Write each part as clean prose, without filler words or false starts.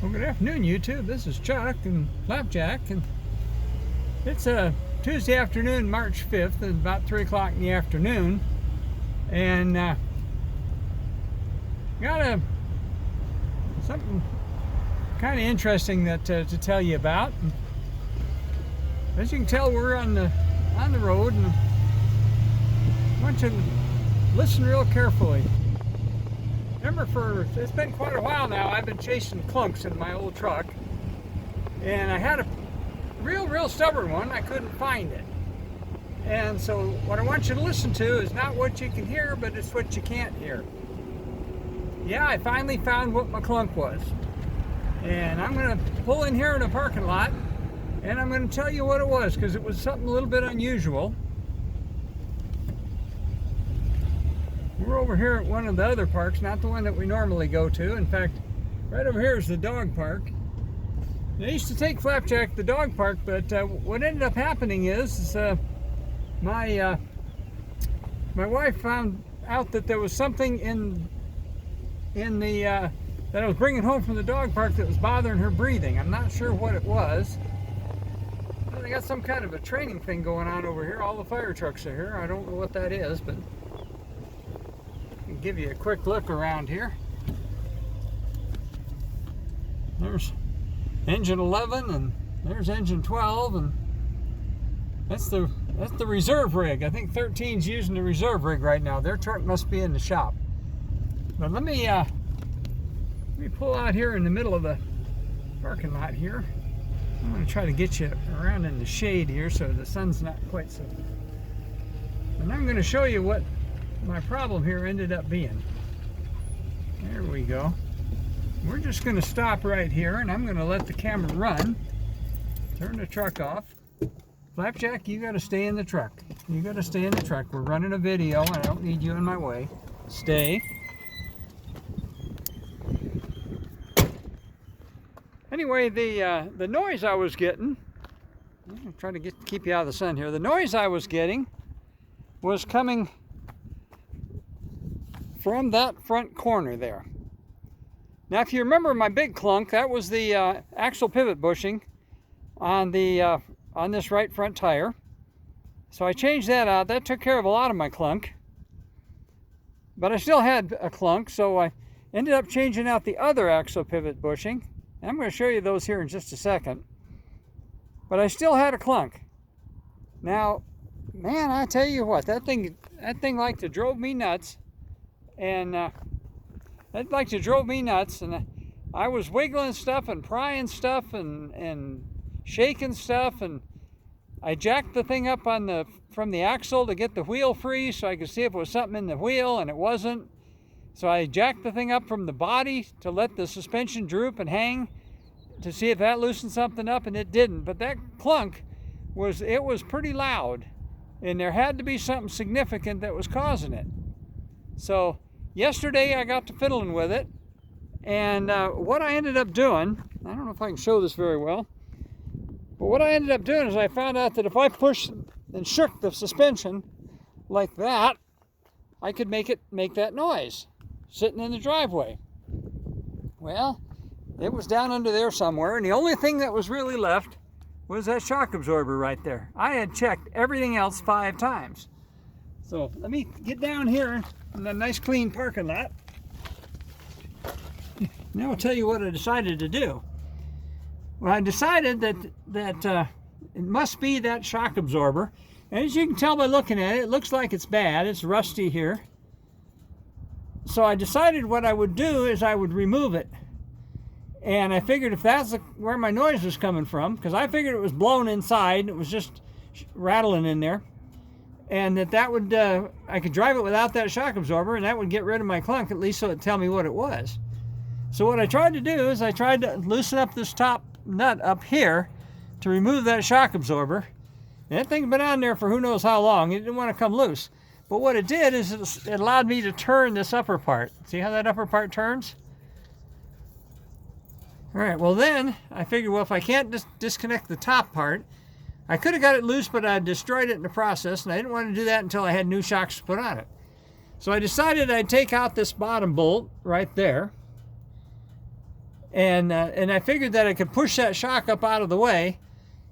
Well, good afternoon, YouTube. This is Chuck and Flapjack, and it's a Tuesday afternoon, March 5th, at about 3 o'clock in the afternoon, and got something kind of interesting that to tell you about. As you can tell, we're on the road, and I want you to listen real carefully. Remember, it's been quite a while now, I've been chasing clunks in my old truck, and I had a real stubborn one. I couldn't find it. And so what I want you to listen to is not what you can hear, but it's what you can't hear. Yeah, I finally found what my clunk was. And I'm going to pull in here in a parking lot, and I'm going to tell you what it was, because it was something a little bit unusual. We're over here at one of the other parks, not the one that we normally go to. In fact, right over here is the dog park. I used to take Flapjack to the dog park, but what ended up happening is my wife found out that there was something in the that I was bringing home from the dog park that was bothering her breathing. I'm not sure what it was. They got some kind of a training thing going on over here. All the fire trucks are here. I don't know what that is, but give you a quick look around here. There's engine 11 and there's engine 12, and that's the reserve rig. I think 13's using the reserve rig right now. Their truck must be in the shop. But let me pull out here in the middle of the parking lot here. I'm going to try to get you around in the shade here so the sun's not quite so. And I'm going to show you what my problem here ended up being. There we go. We're just going to stop right here, and I'm going to let the camera run. Turn the truck off. Flapjack, you got to stay in the truck. You got to stay in the truck. We're running a video, and I don't need you in my way. Stay. Anyway, the noise I was getting, I'm trying to keep you out of the sun here. The noise I was getting was coming from that front corner there. Now, if you remember my big clunk, that was the axle pivot bushing on this right front tire. So I changed that out. That took care of a lot of my clunk. But I still had a clunk, so I ended up changing out the other axle pivot bushing. And I'm going to show you those here in just a second. But I still had a clunk. Now, man, I tell you what, that thing like to drove me nuts. And that like to drove me nuts, and I was wiggling stuff and prying stuff and shaking stuff, and I jacked the thing up from the axle to get the wheel free so I could see if it was something in the wheel, and it wasn't. So I jacked the thing up from the body to let the suspension droop and hang to see if that loosened something up, and it didn't. But that clunk was pretty loud, and there had to be something significant that was causing it. So yesterday I got to fiddling with it, and what I ended up doing, I don't know if I can show this very well, but what I ended up doing is I found out that if I pushed and shook the suspension like that, I could make that noise sitting in the driveway. Well, it was down under there somewhere, and the only thing that was really left was that shock absorber right there. I had checked everything else 5 times. So let me get down here in a nice clean parking lot. Now I'll tell you what I decided to do. Well, I decided that it must be that shock absorber. And as you can tell by looking at it, it looks like it's bad. It's rusty here. So I decided what I would do is I would remove it. And I figured if that's where my noise was coming from, because I figured it was blown inside, it was just rattling in there. And that would, I could drive it without that shock absorber, and that would get rid of my clunk, at least so it'd tell me what it was. So what I tried to do is I tried to loosen up this top nut up here to remove that shock absorber. And that thing's been on there for who knows how long. It didn't want to come loose. But what it did is it allowed me to turn this upper part. See how that upper part turns? All right, well then, I figured, well, if I can't disconnect the top part, I could have got it loose, but I destroyed it in the process, and I didn't want to do that until I had new shocks to put on it. So I decided I'd take out this bottom bolt right there, And I figured that I could push that shock up out of the way,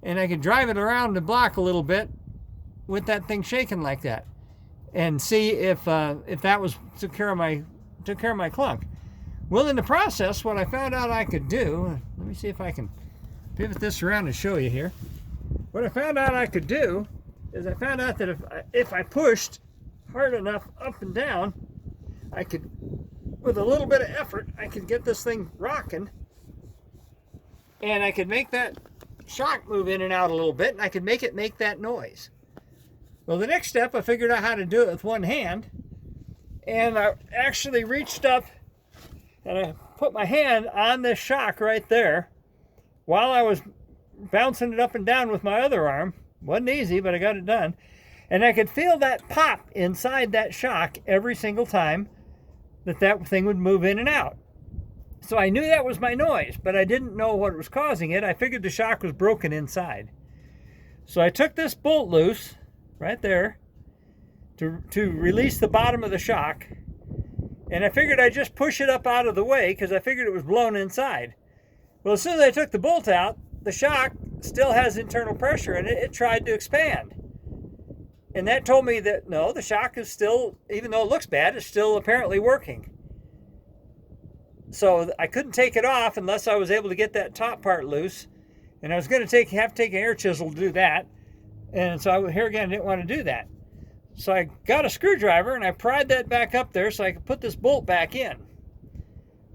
and I could drive it around the block a little bit with that thing shaking like that, and see if that was took care of my clunk. Well, in the process, what I found out I could do, let me see if I can pivot this around and show you here. What I found out I could do is I found out that if I pushed hard enough up and down, I could, with a little bit of effort, I could get this thing rocking, and I could make that shock move in and out a little bit, and I could make it make that noise. Well, the next step, I figured out how to do it with one hand, and I actually reached up and I put my hand on this shock right there while I was bouncing it up and down with my other arm. Wasn't easy, but I got it done. And I could feel that pop inside that shock every single time that thing would move in and out. So I knew that was my noise, but I didn't know what was causing it. I figured the shock was broken inside. So I took this bolt loose right there to release the bottom of the shock, and I figured I'd just push it up out of the way because I figured it was blown inside. Well, as soon as I took the bolt out, the shock still has internal pressure and it tried to expand. And that told me that no, the shock is still, even though it looks bad, it's still apparently working. So I couldn't take it off unless I was able to get that top part loose. And I was going to have to take an air chisel to do that. And so here again, I didn't want to do that. So I got a screwdriver and I pried that back up there so I could put this bolt back in.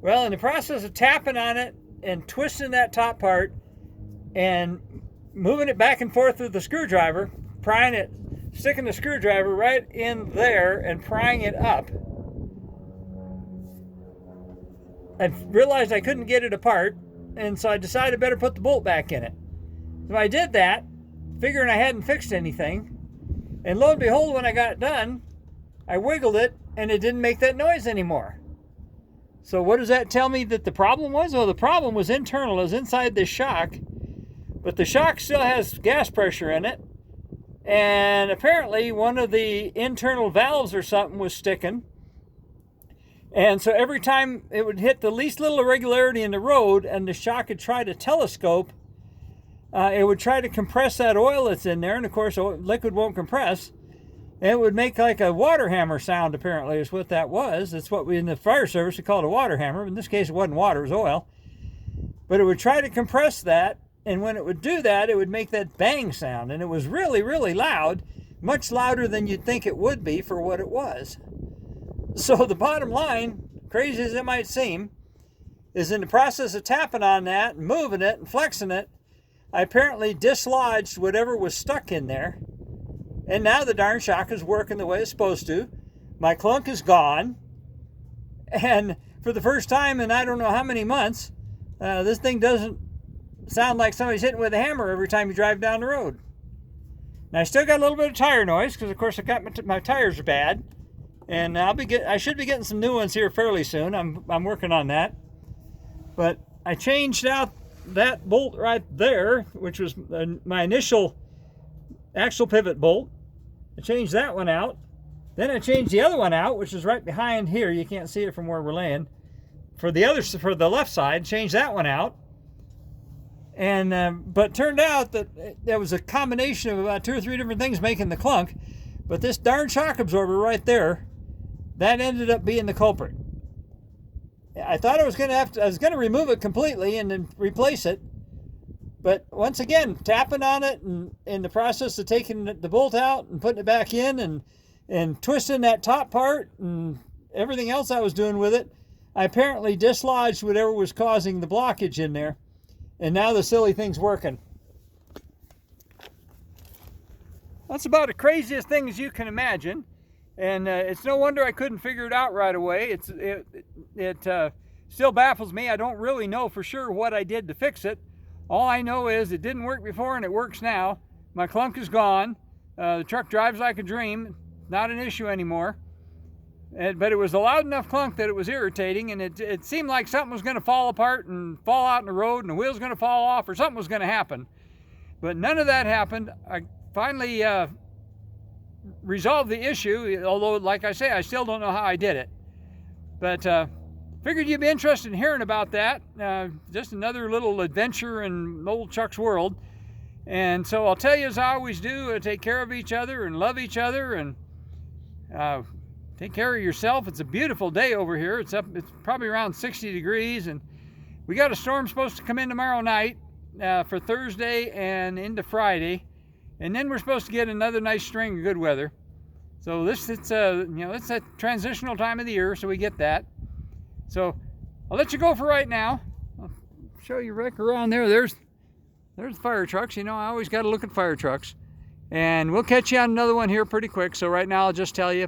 Well, in the process of tapping on it and twisting that top part and moving it back and forth with the screwdriver, prying it, sticking the screwdriver right in there and prying it up, I realized I couldn't get it apart, and so I decided I better put the bolt back in it. So I did that, figuring I hadn't fixed anything, and lo and behold, when I got done, I wiggled it and it didn't make that noise anymore. So what does that tell me that the problem was? Well, the problem was internal, it was inside this shock, but the shock still has gas pressure in it, and apparently one of the internal valves or something was sticking. And so every time it would hit the least little irregularity in the road and the shock would try to telescope, it would try to compress that oil that's in there, and of course liquid won't compress. And it would make like a water hammer sound, apparently, is what that was. That's what we in the fire service we call it, a water hammer. In this case, it wasn't water, it was oil. But it would try to compress that, and when it would do that, it would make that bang sound. And it was really, really loud, much louder than you'd think it would be for what it was. So the bottom line, crazy as it might seem, is in the process of tapping on that and moving it and flexing it, I apparently dislodged whatever was stuck in there. And now the darn shock is working the way it's supposed to. My clunk is gone. And for the first time in I don't know how many months, this thing doesn't sound like somebody's hitting with a hammer every time you drive down the road. Now I still got a little bit of tire noise because of course I got my tires are bad. And I should be getting some new ones here fairly soon. I'm working on that. But I changed out that bolt right there, which was my initial axle pivot bolt. I changed that one out. Then I changed the other one out, which is right behind here. You can't see it from where we're laying. For the left side, changed that one out. And but it turned out that there was a combination of about 2 or 3 different things making the clunk. But this darn shock absorber right there, that ended up being the culprit. I thought I was going to remove it completely and then replace it. But once again, tapping on it and in the process of taking the bolt out and putting it back in and twisting that top part and everything else I was doing with it, I apparently dislodged whatever was causing the blockage in there. And now the silly thing's working. That's about the craziest thing as you can imagine. And it's no wonder I couldn't figure it out right away. It still baffles me. I don't really know for sure what I did to fix it. All I know is it didn't work before and it works now. My clunk is gone. The truck drives like a dream. Not an issue anymore. But it was a loud enough clunk that it was irritating, and it seemed like something was going to fall apart and fall out in the road and the wheel's going to fall off or something was going to happen. But none of that happened. I finally resolved the issue, although, like I say, I still don't know how I did it. But figured you'd be interested in hearing about that. Just another little adventure in old Chuck's world. And so I'll tell you, as I always do, take care of each other and love each other, and take care of yourself. It's a beautiful day over here. It's probably around 60 degrees, and we got a storm supposed to come in tomorrow night for Thursday and into Friday, and then we're supposed to get another nice string of good weather. So it's a transitional time of the year, so we get that. So I'll let you go for right now. I'll show you Rick around there. There's fire trucks. You know, I always got to look at fire trucks. And we'll catch you on another one here pretty quick. So right now I'll just tell you,